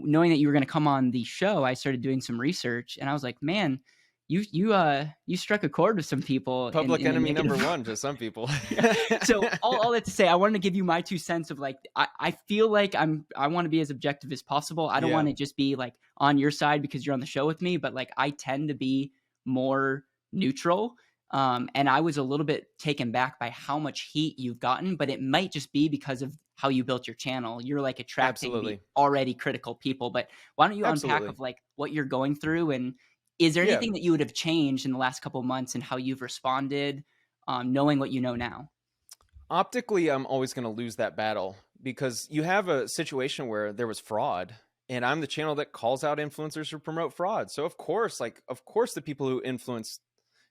knowing that you were going to come on the show, I started doing some research, and I was like, man, you struck a chord with some people Public in the enemy negative. number one to some people. Yeah. So all that to say, I wanted to give you my 2 cents of like, I feel like I want to be as objective as possible. I don't Yeah. want to just be like on your side because you're on the show with me, but like I tend to be more neutral. And I was a little bit taken back by how much heat you've gotten, but it might just be because of how you built your channel. You're like attracting the Absolutely. already critical people. But why don't you unpack Absolutely. of like what you're going through, and is there Yeah. anything that you would have changed in the last couple of months and how you've responded, knowing what you know now? Optically, I'm always going to lose that battle because you have a situation where there was fraud, and I'm the channel that calls out influencers who promote fraud. So of course, the people who influence,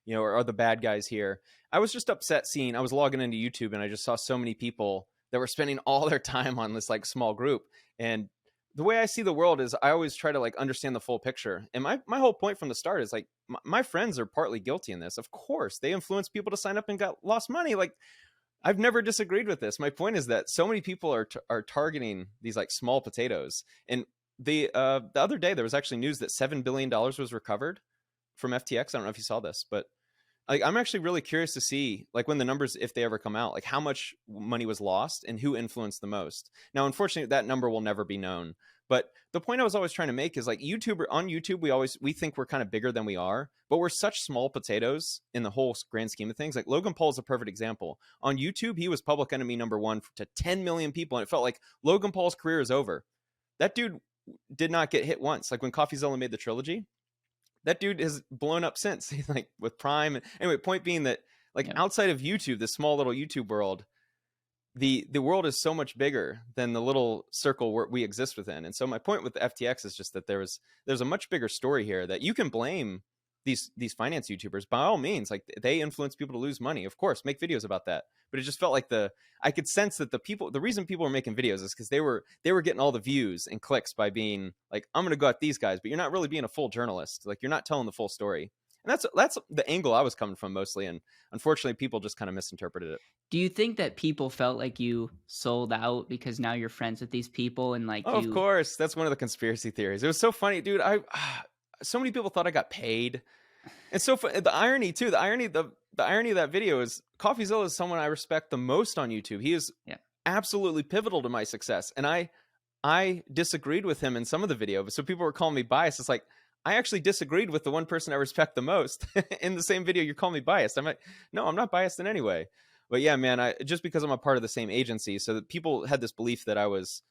are the bad guys here. I was just upset seeing, I was logging into YouTube and I just saw so many people that were spending all their time on this like small group. And the way I see the world is I always try to like understand the full picture. And my whole point from the start is like, my friends are partly guilty in this. Of course, they influence people to sign up and got lost money. Like, I've never disagreed with this. My point is that so many people are targeting these like small potatoes. And the other day there was actually news that $7 billion was recovered from FTX. I don't know if you saw this, but like I'm actually really curious to see like when the numbers, if they ever come out, like how much money was lost and who influenced the most. Now, unfortunately, that number will never be known. But the point I was always trying to make is like on YouTube, we think we're kind of bigger than we are, but we're such small potatoes in the whole grand scheme of things. Like Logan Paul is a perfect example. On YouTube, he was public enemy number one to 10 million people, and it felt like Logan Paul's career is over. That dude did not get hit once. Like when Coffeezilla made the trilogy, that dude has blown up since. He's like with Prime. Anyway, point being that like outside of YouTube, this small little YouTube world, the world is so much bigger than the little circle where we exist within. And so my point with the FTX is just that there's a much bigger story here that you can blame these finance YouTubers by all means. Like they influence people to lose money, of course, make videos about that. But it just felt like I could sense that the reason people were making videos is because they were getting all the views and clicks by being like, I'm gonna go at these guys, but you're not really being a full journalist. Like you're not telling the full story. And that's the angle I was coming from mostly. And unfortunately, people just kind of misinterpreted it. Do you think that people felt like you sold out because now you're friends with these people and like Of course, that's one of the conspiracy theories. It was so funny, dude. So many people thought I got paid, and so the irony too. The irony of that video is Coffeezilla is someone I respect the most on YouTube. He is absolutely pivotal to my success, and I disagreed with him in some of the video. So people were calling me biased. It's like I actually disagreed with the one person I respect the most in the same video. You're calling me biased. I'm like, no, I'm not biased in any way. But yeah, man, just because I'm a part of the same agency, so that people had this belief that I was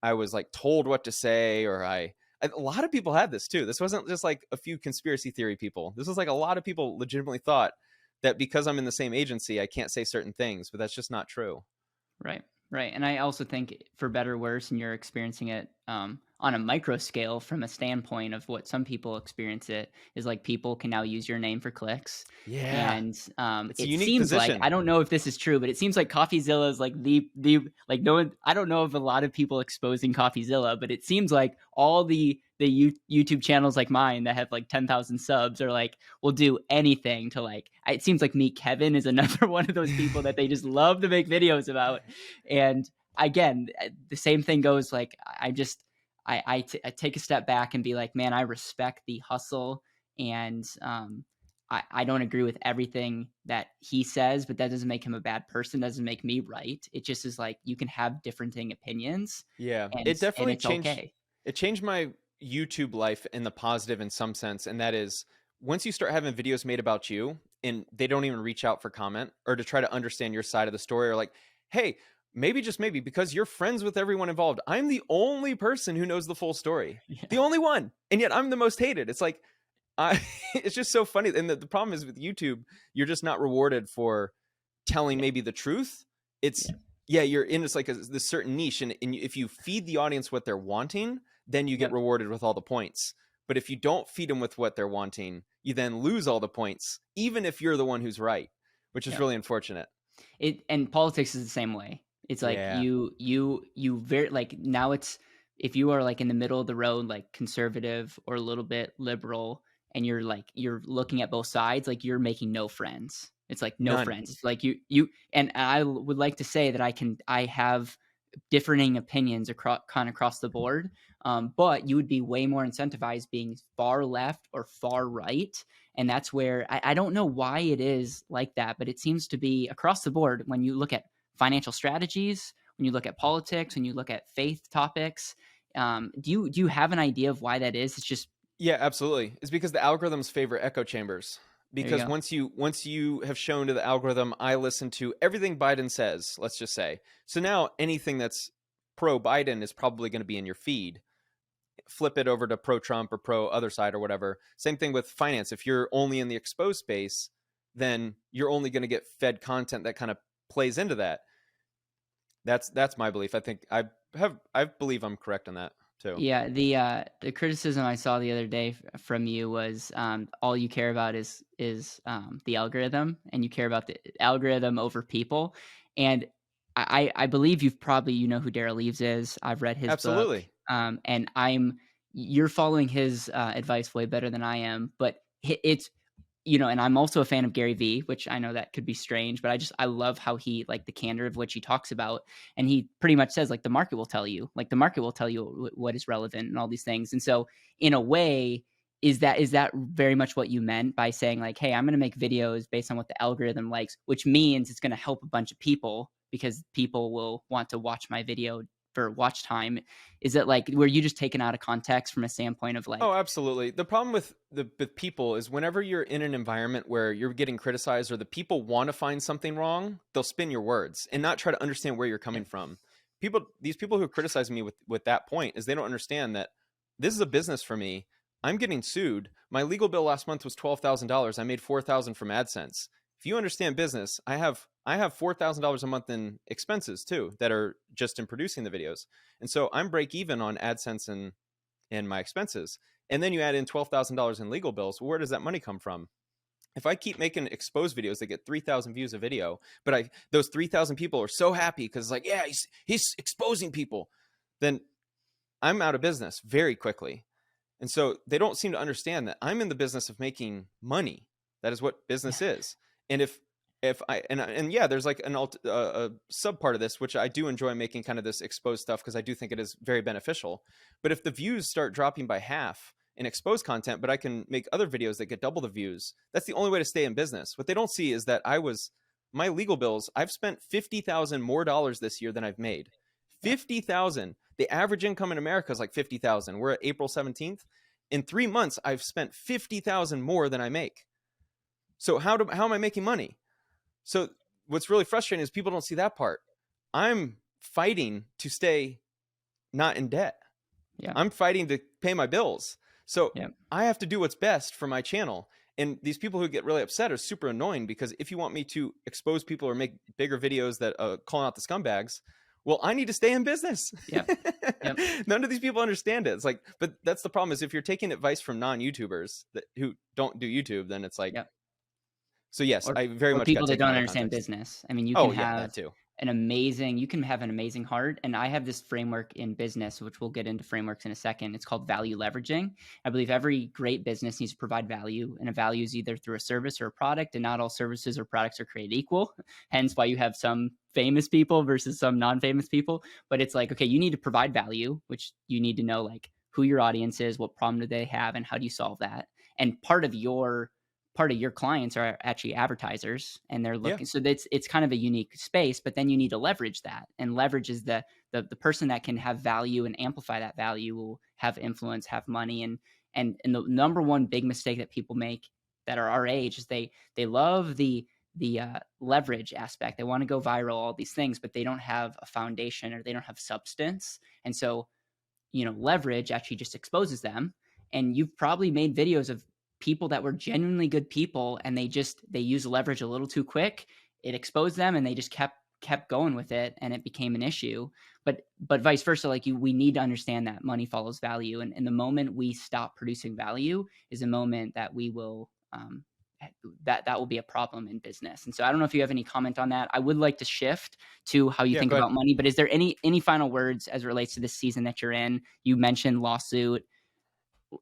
like told what to say, or a lot of people had this too. This wasn't just like a few conspiracy theory people. This was like a lot of people legitimately thought that because I'm in the same agency, I can't say certain things, but that's just not true. Right. And I also think for better or worse, and you're experiencing it on a micro scale from a standpoint of what some people experience it, is like people can now use your name for clicks. Yeah. And it's a it unique seems position. like, I don't know if this is true, but it seems like Coffeezilla is like the like no one, I don't know of a lot of people exposing Coffeezilla, but it seems like all the YouTube channels like mine that have like 10,000 subs are like, will do anything to like, it seems like Meet Kevin is another one of those people that they just love to make videos about. And again, the same thing goes like, I take a step back and be like, man, I respect the hustle, and I don't agree with everything that he says, but that doesn't make him a bad person. Doesn't make me right. It just is like, you can have differing opinions. Yeah, and, it definitely and it's changed. okay. It changed my YouTube life in the positive in some sense, and that is once you start having videos made about you, and they don't even reach out for comment or to try to understand your side of the story, or like, hey, maybe just maybe because you're friends with everyone involved, I'm the only person who knows the full story, the only one, and yet I'm the most hated. It's like, it's just so funny. And the problem is with YouTube, you're just not rewarded for telling maybe the truth. It's you're in this like this certain niche, and if you feed the audience what they're wanting, then you get rewarded with all the points. But if you don't feed them with what they're wanting, you then lose all the points, even if you're the one who's right, which is really unfortunate. And politics is the same way. It's like you very like, now it's, if you are like in the middle of the road, like conservative or a little bit liberal, and you're looking at both sides, like you're making no friends. It's like no friends. It's like you, and I would like to say that I have differing opinions across the board. But you would be way more incentivized being far left or far right. And that's where I don't know why it is like that, but it seems to be across the board when you look at financial strategies, when you look at politics, when you look at faith topics. Do you have an idea of why that is? It's just Yeah, absolutely. It's because the algorithms favor echo chambers. there you Because go. once you have shown to the algorithm, I listen to everything Biden says, let's just say. So now anything that's pro Biden is probably going to be in your feed. Flip it over to pro Trump or pro other side or whatever. Same thing with finance. If you're only in the exposed space, then you're only going to get fed content that kind of plays into that. That's my belief. I think I believe I'm correct on that too. Yeah, the criticism I saw the other day from you was all you care about is the algorithm, and you care about the algorithm over people. And I believe you know who Daryl Eves is. I've read his book, Absolutely. and you're following his advice way better than I am. But it's and I'm also a fan of Gary Vee, which I know that could be strange, but I love how he like the candor of which he talks about, and he pretty much says like the market will tell you, what is relevant and all these things. And so in a way, is that very much what you meant by saying like, hey, I'm going to make videos based on what the algorithm likes, which means it's going to help a bunch of people because people will want to watch my video for watch time. Is it like were you just taken out of context from a standpoint of Oh, like, absolutely. The problem with the people is whenever you're in an environment where you're getting criticized or the people want to find something wrong, they'll spin your words and not try to understand where you're yeah, coming from. These people who criticize me with that point is they don't understand that this is a business for me. I'm getting sued. My legal bill last month was $12,000. I made $4,000 from AdSense. If you understand business, I have $4,000 a month in expenses too that are just in producing the videos, and so I'm break even on AdSense and my expenses. And then you add in $12,000 in legal bills. Where does that money come from? If I keep making exposed videos that get 3,000 views a video, but those 3,000 people are so happy because like, yeah, he's exposing people, then I'm out of business very quickly. And so they don't seem to understand that I'm in the business of making money. That is what business is. And if I and yeah, there's like a sub part of this which I do enjoy making kind of this exposed stuff because I do think it is very beneficial. But if the views start dropping by half in exposed content, but I can make other videos that get double the views, that's the only way to stay in business. What they don't see is that my legal bills, I've spent $50,000 more dollars this year than I've made. yeah, 50,000. The average income in America is like 50,000. We're at April 17th. In 3 months, I've spent 50,000 more than I make. So how am I making money? So what's really frustrating is people don't see that part. I'm fighting to stay not in debt. yeah, I'm fighting to pay my bills. So yeah, I have to do what's best for my channel. And these people who get really upset are super annoying because if you want me to expose people or make bigger videos that calling out the scumbags, well, I need to stay in business. yeah, yeah, None of these people understand it. It's like, but that's the problem is if you're taking advice from non-YouTubers who don't do YouTube, then it's like, yeah. so yes, or I very or much got people that taken don't out of understand context. business. I mean, Oh yeah, that too. you can have an amazing heart, and I have this framework in business, which we'll get into frameworks in a second. It's called value leveraging. I believe every great business needs to provide value, and a value is either through a service or a product, and not all services or products are created equal. Hence why you have some famous people versus some non-famous people. But it's like, okay, you need to provide value, which you need to know like who your audience is, what problem do they have, and how do you solve that. And part of your clients are actually advertisers, and they're Yeah. looking, so it's kind of a unique space, but then you need to leverage that, and leverage is the person that can have value and amplify that value will have influence, have money. And the number one big mistake that people make that are our age is they love the leverage aspect. They want to go viral, all these things, but they don't have a foundation or they don't have substance. And so leverage actually just exposes them. And you've probably made videos of people that were genuinely good people, and they use leverage a little too quick. It exposed them, and they just kept going with it, and it became an issue. But vice versa, like we need to understand that money follows value, and the moment we stop producing value is a moment that we will that will be a problem in business. And so I don't know if you have any comment on that. I would like to shift to how you Yeah, think go ahead. about money, but is there any final words as it relates to this season that you're in? You mentioned lawsuit.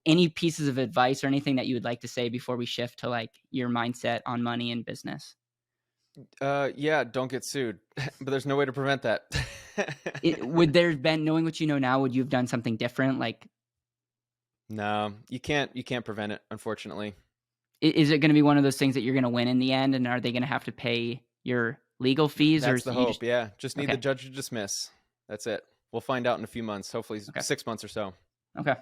Any pieces of advice or anything that you would like to say before we shift to like your mindset on money and business? Yeah, don't get sued, but there's no way to prevent that. Would there have been, knowing what you know now, would you have done something different? Like, No, you can't prevent it, unfortunately. is it going to be one of those things that you're going to win in the end, and are they going to have to pay your legal fees, or That's is the you just hope. Yeah, just need the okay? judge to dismiss. That's it. We'll find out in a few months, hopefully Okay. 6 months or so. Okay.